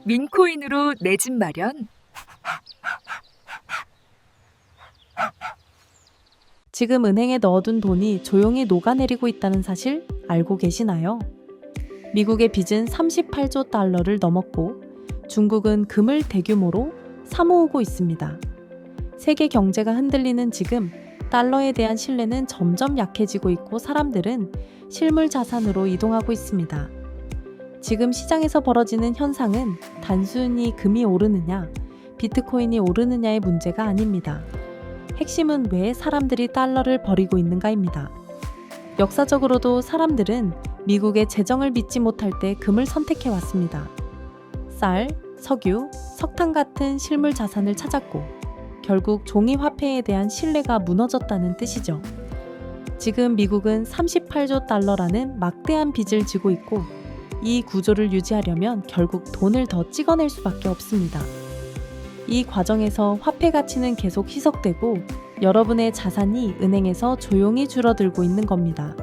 민코인으로 내 집 마련? 지금 은행에 넣어둔 돈이 조용히 녹아내리고 있다는 사실 알고 계시나요? 미국의 빚은 38조 달러를 넘었고 중국은 금을 대규모로 사모으고 있습니다. 세계 경제가 흔들리는 지금 달러에 대한 신뢰는 점점 약해지고 있고 사람들은 실물 자산으로 이동하고 있습니다. 지금 시장에서 벌어지는 현상은 단순히 금이 오르느냐, 비트코인이 오르느냐의 문제가 아닙니다. 핵심은 왜 사람들이 달러를 버리고 있는가입니다. 역사적으로도 사람들은 미국의 재정을 믿지 못할 때 금을 선택해 왔습니다. 쌀, 석유, 석탄 같은 실물 자산을 찾았고 결국 종이 화폐에 대한 신뢰가 무너졌다는 뜻이죠. 지금 미국은 38조 달러라는 막대한 빚을 지고 있고 이 구조를 유지하려면 결국 돈을 더 찍어낼 수밖에 없습니다. 이 과정에서 화폐 가치는 계속 희석되고 여러분의 자산이 은행에서 조용히 줄어들고 있는 겁니다.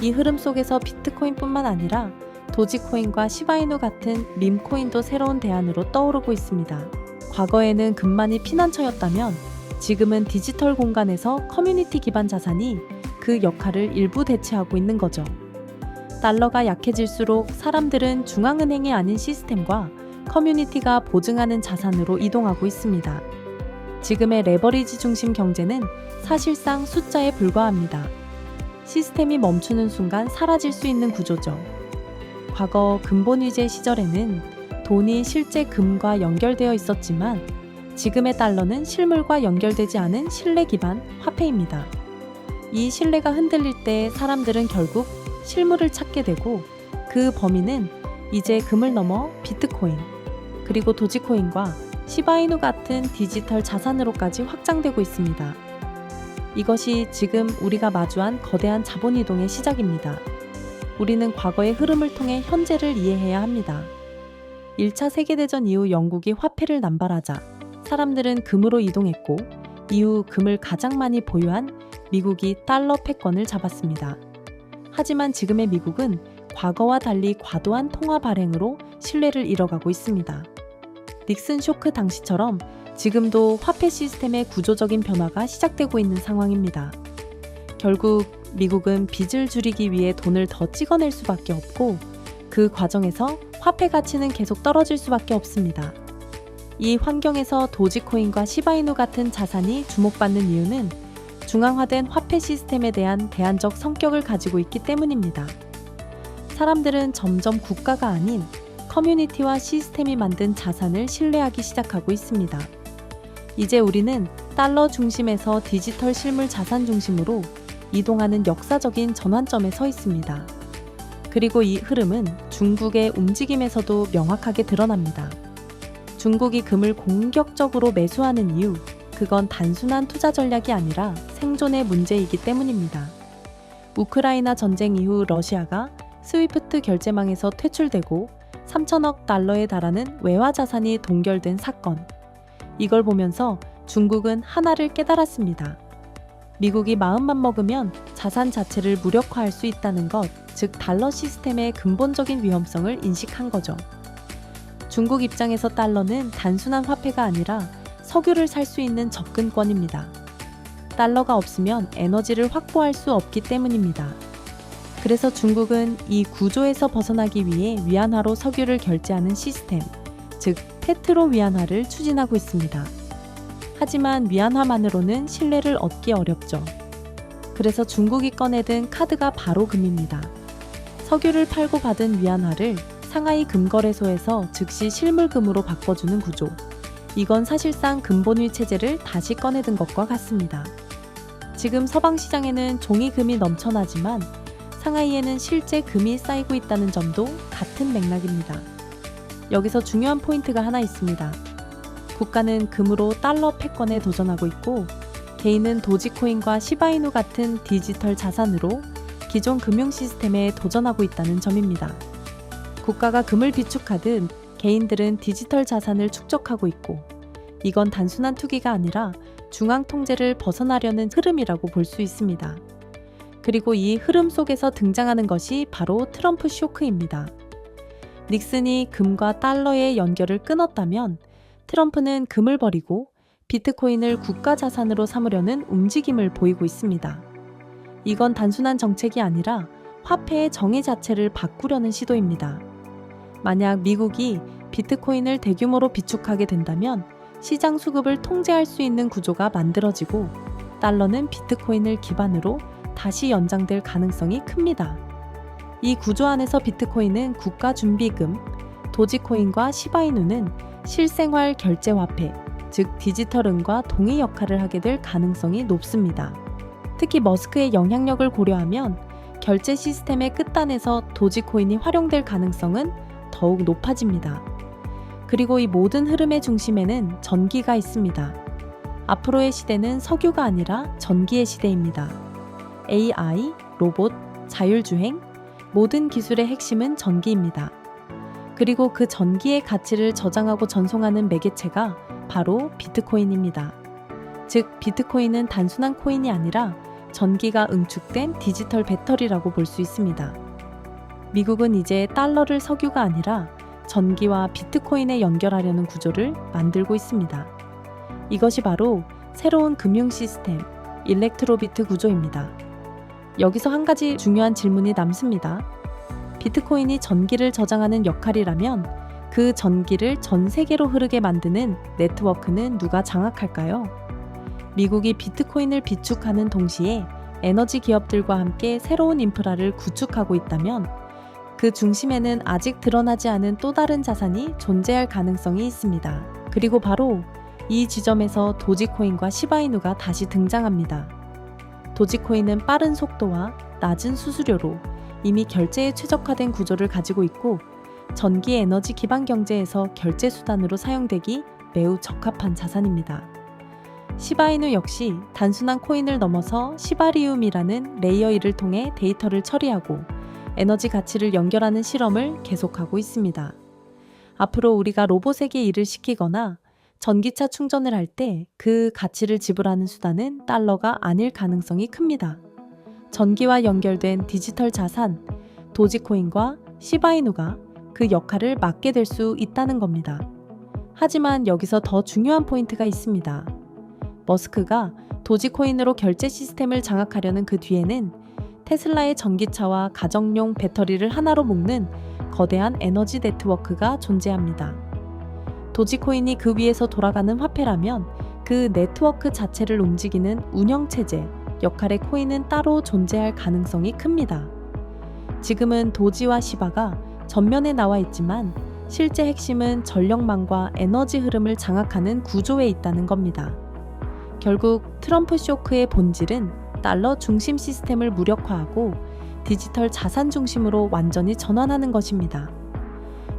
이 흐름 속에서 비트코인뿐만 아니라 도지코인과 시바이누 같은 밈코인도 새로운 대안으로 떠오르고 있습니다. 과거에는 금만이 피난처였다면 지금은 디지털 공간에서 커뮤니티 기반 자산이 그 역할을 일부 대체하고 있는 거죠. 달러가 약해질수록 사람들은 중앙은행이 아닌 시스템과 커뮤니티가 보증하는 자산으로 이동하고 있습니다. 지금의 레버리지 중심 경제는 사실상 숫자에 불과합니다. 시스템이 멈추는 순간 사라질 수 있는 구조죠. 과거 근본 위제 시절에는 돈이 실제 금과 연결되어 있었지만 지금의 달러는 실물과 연결되지 않은 신뢰 기반 화폐입니다. 이 신뢰가 흔들릴 때 사람들은 결국 실물을 찾게 되고 그 범위는 이제 금을 넘어 비트코인, 그리고 도지코인과 시바이누 같은 디지털 자산으로까지 확장되고 있습니다. 이것이 지금 우리가 마주한 거대한 자본 이동의 시작입니다. 우리는 과거의 흐름을 통해 현재를 이해해야 합니다. 1차 세계대전 이후 영국이 화폐를 남발하자 사람들은 금으로 이동했고 이후 금을 가장 많이 보유한 미국이 달러 패권을 잡았습니다. 하지만 지금의 미국은 과거와 달리 과도한 통화 발행으로 신뢰를 잃어가고 있습니다. 닉슨 쇼크 당시처럼 지금도 화폐 시스템의 구조적인 변화가 시작되고 있는 상황입니다. 결국 미국은 빚을 줄이기 위해 돈을 더 찍어낼 수밖에 없고 그 과정에서 화폐 가치는 계속 떨어질 수밖에 없습니다. 이 환경에서 도지코인과 시바이누 같은 자산이 주목받는 이유는 중앙화된 화폐 시스템에 대한 대안적 성격을 가지고 있기 때문입니다. 사람들은 점점 국가가 아닌 커뮤니티와 시스템이 만든 자산을 신뢰하기 시작하고 있습니다. 이제 우리는 달러 중심에서 디지털 실물 자산 중심으로 이동하는 역사적인 전환점에 서 있습니다. 그리고 이 흐름은 중국의 움직임에서도 명확하게 드러납니다. 중국이 금을 공격적으로 매수하는 이유, 그건 단순한 투자 전략이 아니라 생존의 문제이기 때문입니다. 우크라이나 전쟁 이후 러시아가 스위프트 결제망에서 퇴출되고 3천억 달러에 달하는 외화 자산이 동결된 사건. 이걸 보면서 중국은 하나를 깨달았습니다. 미국이 마음만 먹으면 자산 자체를 무력화할 수 있다는 것, 즉 달러 시스템의 근본적인 위험성을 인식한 거죠. 중국 입장에서 달러는 단순한 화폐가 아니라 석유를 살 수 있는 접근권입니다. 달러가 없으면 에너지를 확보할 수 없기 때문입니다. 그래서 중국은 이 구조에서 벗어나기 위해 위안화로 석유를 결제하는 시스템, 즉 페트로 위안화를 추진하고 있습니다. 하지만 위안화만으로는 신뢰를 얻기 어렵죠. 그래서 중국이 꺼내든 카드가 바로 금입니다. 석유를 팔고 받은 위안화를 상하이 금거래소에서 즉시 실물금으로 바꿔주는 구조. 이건 사실상 근본위 체제를 다시 꺼내든 것과 같습니다. 지금 서방 시장에는 종이금이 넘쳐나지만 상하이에는 실제 금이 쌓이고 있다는 점도 같은 맥락입니다. 여기서 중요한 포인트가 하나 있습니다. 국가는 금으로 달러 패권에 도전하고 있고 개인은 도지코인과 시바이누 같은 디지털 자산으로 기존 금융 시스템에 도전하고 있다는 점입니다. 국가가 금을 비축하듯 개인들은 디지털 자산을 축적하고 있고 이건 단순한 투기가 아니라 중앙 통제를 벗어나려는 흐름이라고 볼 수 있습니다. 그리고 이 흐름 속에서 등장하는 것이 바로 트럼프 쇼크입니다. 닉슨이 금과 달러의 연결을 끊었다면 트럼프는 금을 버리고 비트코인을 국가 자산으로 삼으려는 움직임을 보이고 있습니다. 이건 단순한 정책이 아니라 화폐의 정의 자체를 바꾸려는 시도입니다. 만약 미국이 비트코인을 대규모로 비축하게 된다면 시장 수급을 통제할 수 있는 구조가 만들어지고 달러는 비트코인을 기반으로 다시 연장될 가능성이 큽니다. 이 구조 안에서 비트코인은 국가준비금, 도지코인과 시바이누는 실생활 결제화폐, 즉 디지털은과 동의 역할을 하게 될 가능성이 높습니다. 특히 머스크의 영향력을 고려하면 결제 시스템의 끝단에서 도지코인이 활용될 가능성은 더욱 높아집니다. 그리고 이 모든 흐름의 중심에는 전기가 있습니다. 앞으로의 시대는 석유가 아니라 전기의 시대입니다. AI, 로봇, 자율주행, 모든 기술의 핵심은 전기입니다. 그리고 그 전기의 가치를 저장하고 전송하는 매개체가 바로 비트코인입니다. 즉, 비트코인은 단순한 코인이 아니라 전기가 응축된 디지털 배터리라고 볼 수 있습니다. 미국은 이제 달러를 석유가 아니라 전기와 비트코인에 연결하려는 구조를 만들고 있습니다. 이것이 바로 새로운 금융 시스템, 일렉트로비트 구조입니다. 여기서 한 가지 중요한 질문이 남습니다. 비트코인이 전기를 저장하는 역할이라면 그 전기를 전 세계로 흐르게 만드는 네트워크는 누가 장악할까요? 미국이 비트코인을 비축하는 동시에 에너지 기업들과 함께 새로운 인프라를 구축하고 있다면 그 중심에는 아직 드러나지 않은 또 다른 자산이 존재할 가능성이 있습니다. 그리고 바로 이 지점에서 도지코인과 시바이누가 다시 등장합니다. 도지코인은 빠른 속도와 낮은 수수료로 이미 결제에 최적화된 구조를 가지고 있고 전기 에너지 기반 경제에서 결제 수단으로 사용되기 매우 적합한 자산입니다. 시바이누 역시 단순한 코인을 넘어서 시바리움이라는 레이어 1을 통해 데이터를 처리하고 에너지 가치를 연결하는 실험을 계속하고 있습니다. 앞으로 우리가 로봇에게 일을 시키거나 전기차 충전을 할 때 그 가치를 지불하는 수단은 달러가 아닐 가능성이 큽니다. 전기와 연결된 디지털 자산, 도지코인과 시바이누가 그 역할을 맡게 될 수 있다는 겁니다. 하지만 여기서 더 중요한 포인트가 있습니다. 머스크가 도지코인으로 결제 시스템을 장악하려는 그 뒤에는 테슬라의 전기차와 가정용 배터리를 하나로 묶는 거대한 에너지 네트워크가 존재합니다. 도지코인이 그 위에서 돌아가는 화폐라면 그 네트워크 자체를 움직이는 운영체제, 역할의 코인은 따로 존재할 가능성이 큽니다. 지금은 도지와 시바가 전면에 나와 있지만 실제 핵심은 전력망과 에너지 흐름을 장악하는 구조에 있다는 겁니다. 결국 트럼프 쇼크의 본질은 달러 중심 시스템을 무력화하고 디지털 자산 중심으로 완전히 전환하는 것입니다.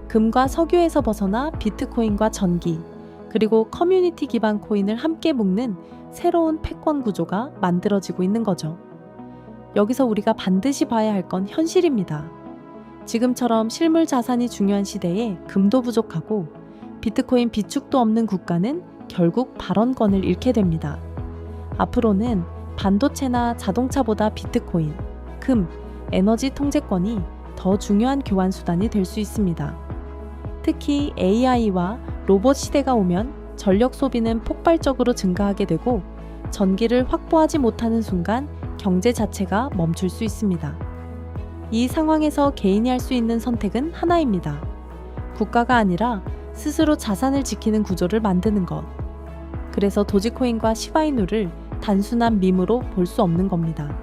금과 석유에서 벗어나 비트코인과 전기, 그리고 커뮤니티 기반 코인을 함께 묶는 새로운 패권 구조가 만들어지고 있는 거죠. 여기서 우리가 반드시 봐야 할 건 현실입니다. 지금처럼 실물 자산이 중요한 시대에 금도 부족하고 비트코인 비축도 없는 국가는 결국 발언권을 잃게 됩니다. 앞으로는 반도체나 자동차보다 비트코인, 금, 에너지 통제권이 더 중요한 교환 수단이 될 수 있습니다. 특히 AI와 로봇 시대가 오면 전력 소비는 폭발적으로 증가하게 되고 전기를 확보하지 못하는 순간 경제 자체가 멈출 수 있습니다. 이 상황에서 개인이 할 수 있는 선택은 하나입니다. 국가가 아니라 스스로 자산을 지키는 구조를 만드는 것. 그래서 도지코인과 시바이누를 단순한 밈으로 볼 수 없는 겁니다.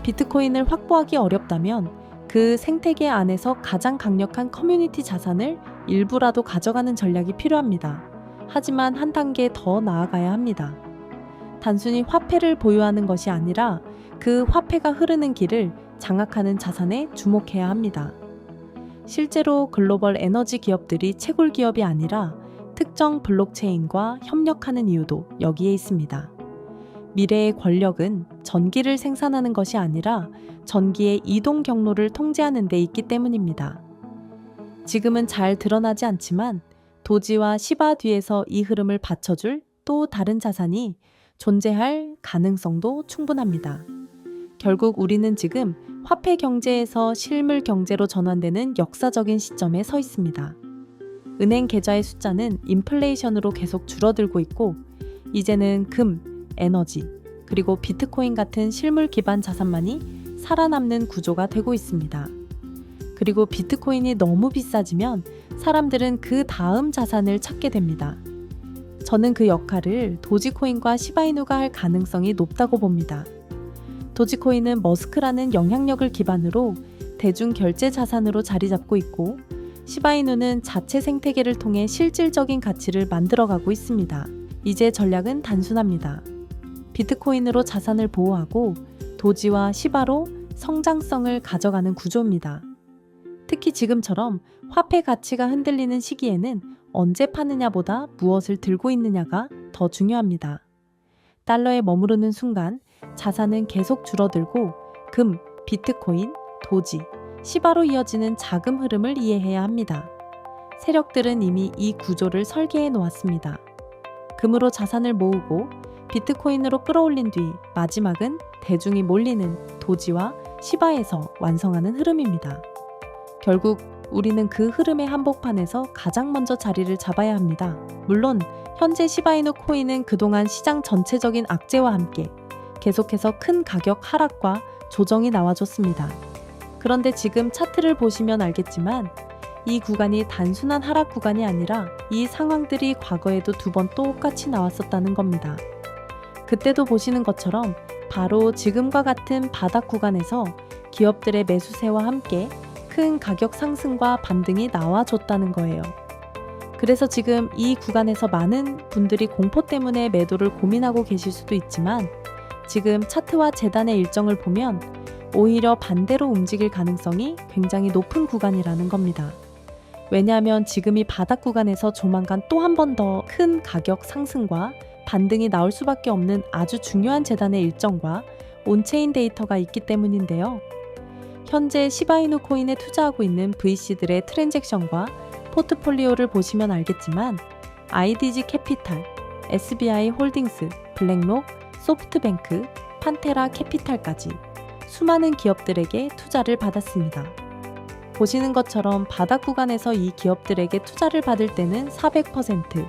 비트코인을 확보하기 어렵다면 그 생태계 안에서 가장 강력한 커뮤니티 자산을 일부라도 가져가는 전략이 필요합니다. 하지만 한 단계 더 나아가야 합니다. 단순히 화폐를 보유하는 것이 아니라 그 화폐가 흐르는 길을 장악하는 자산에 주목해야 합니다. 실제로 글로벌 에너지 기업들이 채굴 기업이 아니라 특정 블록체인과 협력하는 이유도 여기에 있습니다. 미래의 권력은 전기를 생산하는 것이 아니라 전기의 이동 경로를 통제하는 데 있기 때문입니다. 지금은 잘 드러나지 않지만 도지와 시바 뒤에서 이 흐름을 받쳐줄 또 다른 자산이 존재할 가능성도 충분합니다. 결국 우리는 지금 화폐 경제에서 실물 경제로 전환되는 역사적인 시점에 서 있습니다. 은행 계좌의 숫자는 인플레이션으로 계속 줄어들고 있고 이제는 금, 에너지, 그리고 비트코인 같은 실물 기반 자산만이 살아남는 구조가 되고 있습니다. 그리고 비트코인이 너무 비싸지면 사람들은 그 다음 자산을 찾게 됩니다. 저는 그 역할을 도지코인과 시바이누가 할 가능성이 높다고 봅니다. 도지코인은 머스크라는 영향력을 기반으로 대중 결제 자산으로 자리 잡고 있고 시바이누는 자체 생태계를 통해 실질적인 가치를 만들어가고 있습니다. 이제 전략은 단순합니다. 비트코인으로 자산을 보호하고 도지와 시바로 성장성을 가져가는 구조입니다. 특히 지금처럼 화폐 가치가 흔들리는 시기에는 언제 파느냐보다 무엇을 들고 있느냐가 더 중요합니다. 달러에 머무르는 순간 자산은 계속 줄어들고 금, 비트코인, 도지, 시바로 이어지는 자금 흐름을 이해해야 합니다. 세력들은 이미 이 구조를 설계해 놓았습니다. 금으로 자산을 모으고 비트코인으로 끌어올린 뒤 마지막은 대중이 몰리는 도지와 시바에서 완성하는 흐름입니다. 결국 우리는 그 흐름의 한복판에서 가장 먼저 자리를 잡아야 합니다. 물론 현재 시바이누 코인은 그동안 시장 전체적인 악재와 함께 계속해서 큰 가격 하락과 조정이 나와줬습니다. 그런데 지금 차트를 보시면 알겠지만 이 구간이 단순한 하락 구간이 아니라 이 상황들이 과거에도 2번 똑같이 나왔었다는 겁니다. 그때도 보시는 것처럼 바로 지금과 같은 바닥 구간에서 기업들의 매수세와 함께 큰 가격 상승과 반등이 나와줬다는 거예요. 그래서 지금 이 구간에서 많은 분들이 공포 때문에 매도를 고민하고 계실 수도 있지만 지금 차트와 재단의 일정을 보면 오히려 반대로 움직일 가능성이 굉장히 높은 구간이라는 겁니다. 왜냐하면 지금 이 바닥 구간에서 조만간 또 한 번 더 큰 가격 상승과 반등이 나올 수밖에 없는 아주 중요한 재단의 일정과 온체인 데이터가 있기 때문인데요. 현재 시바이누 코인에 투자하고 있는 VC들의 트랜잭션과 포트폴리오를 보시면 알겠지만 IDG 캐피탈, SBI 홀딩스, 블랙록, 소프트뱅크, 판테라 캐피탈까지 수많은 기업들에게 투자를 받았습니다. 보시는 것처럼 바닥 구간에서 이 기업들에게 투자를 받을 때는 400%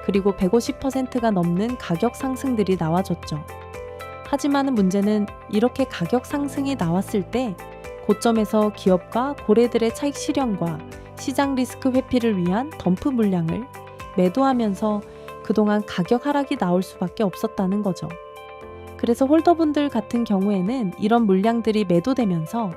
그리고 150%가 넘는 가격 상승들이 나와줬죠. 하지만 문제는 이렇게 가격 상승이 나왔을 때 고점에서 기업과 고래들의 차익 실현과 시장 리스크 회피를 위한 덤프 물량을 매도하면서 그동안 가격 하락이 나올 수밖에 없었다는 거죠. 그래서 홀더분들 같은 경우에는 이런 물량들이 매도되면서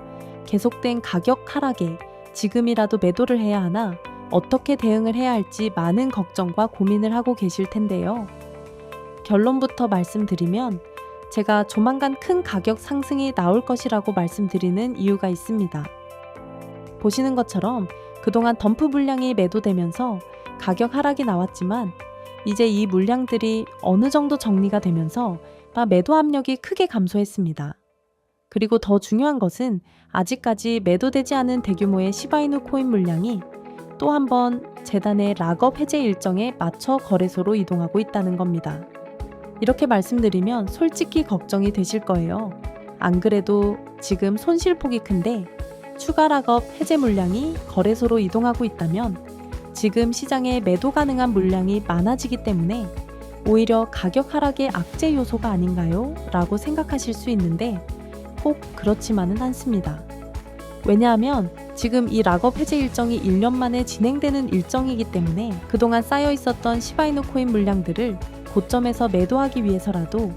계속된 가격 하락에 지금이라도 매도를 해야 하나 어떻게 대응을 해야 할지 많은 걱정과 고민을 하고 계실 텐데요. 결론부터 말씀드리면 제가 조만간 큰 가격 상승이 나올 것이라고 말씀드리는 이유가 있습니다. 보시는 것처럼 그동안 덤프 물량이 매도되면서 가격 하락이 나왔지만 이제 이 물량들이 어느 정도 정리가 되면서 매도 압력이 크게 감소했습니다. 그리고 더 중요한 것은 아직까지 매도되지 않은 대규모의 시바이누 코인 물량이 또 한 번 재단의 락업 해제 일정에 맞춰 거래소로 이동하고 있다는 겁니다. 이렇게 말씀드리면 솔직히 걱정이 되실 거예요. 안 그래도 지금 손실폭이 큰데 추가 락업 해제 물량이 거래소로 이동하고 있다면 지금 시장에 매도 가능한 물량이 많아지기 때문에 오히려 가격 하락의 악재 요소가 아닌가요? 라고 생각하실 수 있는데 꼭 그렇지만은 않습니다. 왜냐하면 지금 이 락업 해제 일정이 1년 만에 진행되는 일정이기 때문에 그동안 쌓여 있었던 시바이누 코인 물량들을 고점에서 매도하기 위해서라도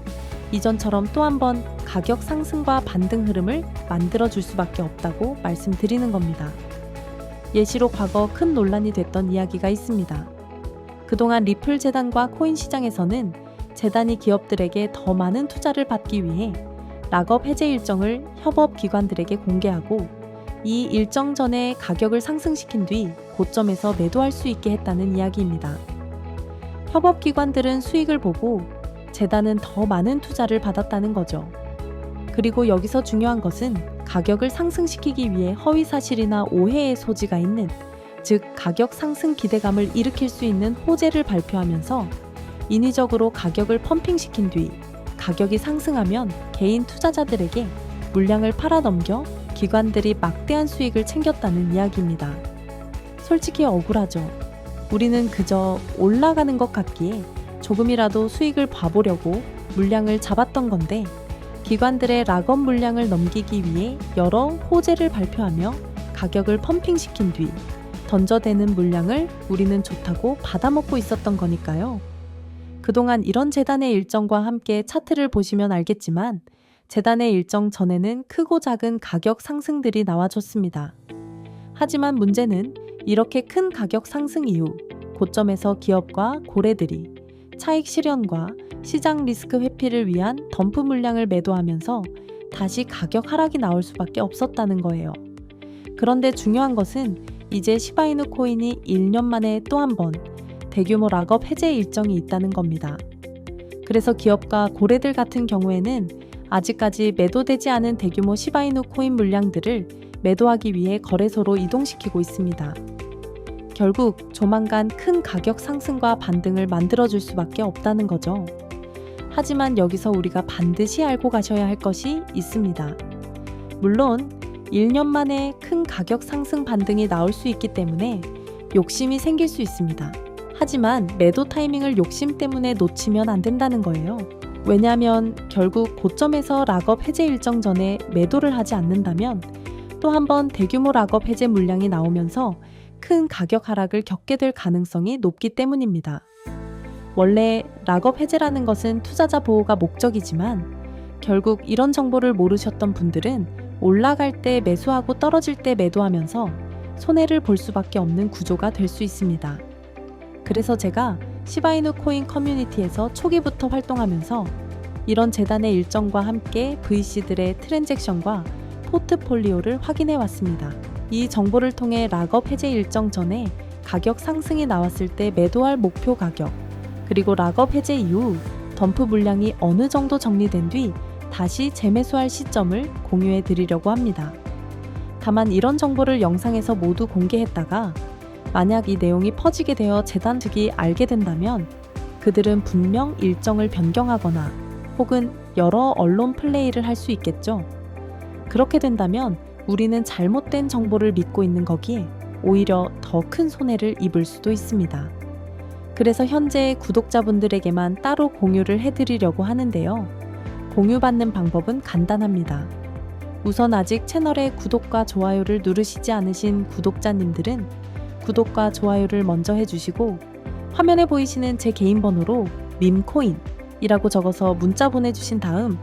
이전처럼 또 한 번 가격 상승과 반등 흐름을 만들어줄 수밖에 없다고 말씀드리는 겁니다. 예시로 과거 큰 논란이 됐던 이야기가 있습니다. 그동안 리플 재단과 코인 시장에서는 재단이 기업들에게 더 많은 투자를 받기 위해 락업 해제 일정을 협업 기관들에게 공개하고 이 일정 전에 가격을 상승시킨 뒤 고점에서 매도할 수 있게 했다는 이야기입니다. 협업 기관들은 수익을 보고 재단은 더 많은 투자를 받았다는 거죠. 그리고 여기서 중요한 것은 가격을 상승시키기 위해 허위 사실이나 오해의 소지가 있는, 즉 가격 상승 기대감을 일으킬 수 있는 호재를 발표하면서 인위적으로 가격을 펌핑시킨 뒤 가격이 상승하면 개인 투자자들에게 물량을 팔아넘겨 기관들이 막대한 수익을 챙겼다는 이야기입니다. 솔직히 억울하죠. 우리는 그저 올라가는 것 같기에 조금이라도 수익을 봐보려고 물량을 잡았던 건데, 기관들의 락업 물량을 넘기기 위해 여러 호재를 발표하며 가격을 펌핑시킨 뒤 던져대는 물량을 우리는 좋다고 받아먹고 있었던 거니까요. 그동안 이런 재단의 일정과 함께 차트를 보시면 알겠지만, 재단의 일정 전에는 크고 작은 가격 상승들이 나와줬습니다. 하지만 문제는 이렇게 큰 가격 상승 이후 고점에서 기업과 고래들이 차익 실현과 시장 리스크 회피를 위한 덤프 물량을 매도하면서 다시 가격 하락이 나올 수밖에 없었다는 거예요. 그런데 중요한 것은 이제 시바이누 코인이 1년 만에 또 한 번 대규모 락업 해제 일정이 있다는 겁니다. 그래서 기업과 고래들 같은 경우에는 아직까지 매도되지 않은 대규모 시바이누 코인 물량들을 매도하기 위해 거래소로 이동시키고 있습니다. 결국 조만간 큰 가격 상승과 반등을 만들어줄 수밖에 없다는 거죠. 하지만 여기서 우리가 반드시 알고 가셔야 할 것이 있습니다. 물론 1년 만에 큰 가격 상승 반등이 나올 수 있기 때문에 욕심이 생길 수 있습니다. 하지만 매도 타이밍을 욕심 때문에 놓치면 안 된다는 거예요. 왜냐하면 결국 고점에서 락업 해제 일정 전에 매도를 하지 않는다면 또 한 번 대규모 락업 해제 물량이 나오면서 큰 가격 하락을 겪게 될 가능성이 높기 때문입니다. 원래 락업 해제라는 것은 투자자 보호가 목적이지만 결국 이런 정보를 모르셨던 분들은 올라갈 때 매수하고 떨어질 때 매도하면서 손해를 볼 수밖에 없는 구조가 될 수 있습니다. 그래서 제가 시바이누 코인 커뮤니티에서 초기부터 활동하면서 이런 재단의 일정과 함께 VC들의 트랜잭션과 포트폴리오를 확인해 왔습니다. 이 정보를 통해 락업 해제 일정 전에 가격 상승이 나왔을 때 매도할 목표 가격, 그리고 락업 해제 이후 덤프 물량이 어느 정도 정리된 뒤 다시 재매수할 시점을 공유해 드리려고 합니다. 다만 이런 정보를 영상에서 모두 공개했다가 만약 이 내용이 퍼지게 되어 재단 측이 알게 된다면 그들은 분명 일정을 변경하거나 혹은 여러 언론 플레이를 할 수 있겠죠. 그렇게 된다면 우리는 잘못된 정보를 믿고 있는 거기에 오히려 더 큰 손해를 입을 수도 있습니다. 그래서 현재 구독자분들에게만 따로 공유를 해드리려고 하는데요. 공유받는 방법은 간단합니다. 우선 아직 채널에 구독과 좋아요를 누르시지 않으신 구독자님들은 구독과 좋아요를 먼저 해주시고 화면에 보이시는 제 개인 번호로 밈코인이라고 적어서 문자 보내주신 다음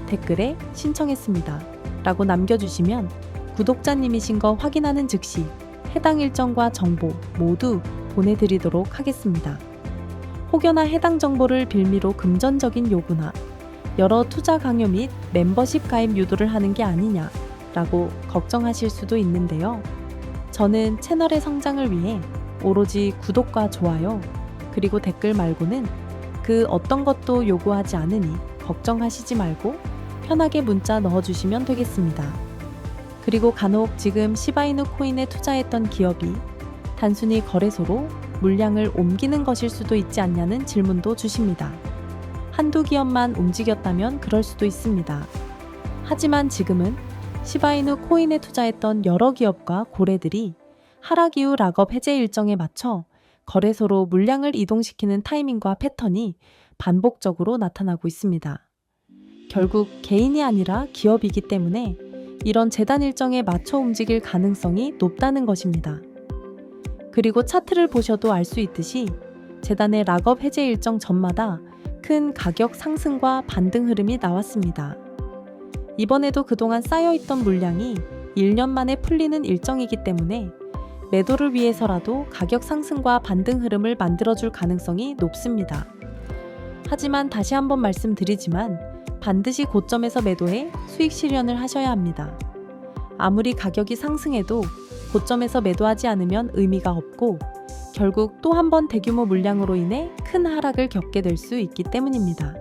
댓글에 신청했습니다 라고 남겨주시면 구독자님이신 거 확인하는 즉시 해당 일정과 정보 모두 보내드리도록 하겠습니다. 혹여나 해당 정보를 빌미로 금전적인 요구나 여러 투자 강요 및 멤버십 가입 유도를 하는 게 아니냐라고 걱정하실 수도 있는데요. 저는 채널의 성장을 위해 오로지 구독과 좋아요 그리고 댓글 말고는 그 어떤 것도 요구하지 않으니 걱정하시지 말고 편하게 문자 넣어주시면 되겠습니다. 그리고 간혹 지금 시바이누 코인에 투자했던 기업이 단순히 거래소로 물량을 옮기는 것일 수도 있지 않냐는 질문도 주십니다. 한두 기업만 움직였다면 그럴 수도 있습니다. 하지만 지금은 시바이누 코인에 투자했던 여러 기업과 고래들이 하락 이후 락업 해제 일정에 맞춰 거래소로 물량을 이동시키는 타이밍과 패턴이 반복적으로 나타나고 있습니다. 결국 개인이 아니라 기업이기 때문에 이런 재단 일정에 맞춰 움직일 가능성이 높다는 것입니다. 그리고 차트를 보셔도 알 수 있듯이 재단의 락업 해제 일정 전마다 큰 가격 상승과 반등 흐름이 나왔습니다. 이번에도 그동안 쌓여있던 물량이 1년 만에 풀리는 일정이기 때문에 매도를 위해서라도 가격 상승과 반등 흐름을 만들어줄 가능성이 높습니다. 하지만 다시 한번 말씀드리지만 반드시 고점에서 매도해 수익 실현을 하셔야 합니다. 아무리 가격이 상승해도 고점에서 매도하지 않으면 의미가 없고 결국 또 한 번 대규모 물량으로 인해 큰 하락을 겪게 될 수 있기 때문입니다.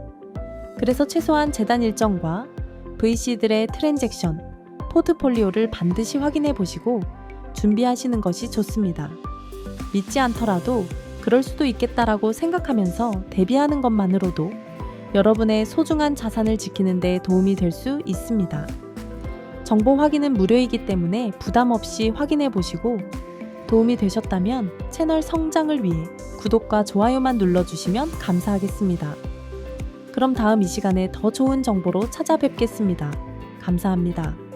그래서 최소한 재단 일정과 VC들의 트랜잭션, 포트폴리오를 반드시 확인해 보시고 준비하시는 것이 좋습니다. 믿지 않더라도 그럴 수도 있겠다라고 생각하면서 대비하는 것만으로도 여러분의 소중한 자산을 지키는 데 도움이 될 수 있습니다. 정보 확인은 무료이기 때문에 부담 없이 확인해 보시고 도움이 되셨다면 채널 성장을 위해 구독과 좋아요만 눌러주시면 감사하겠습니다. 그럼 다음 이 시간에 더 좋은 정보로 찾아뵙겠습니다. 감사합니다.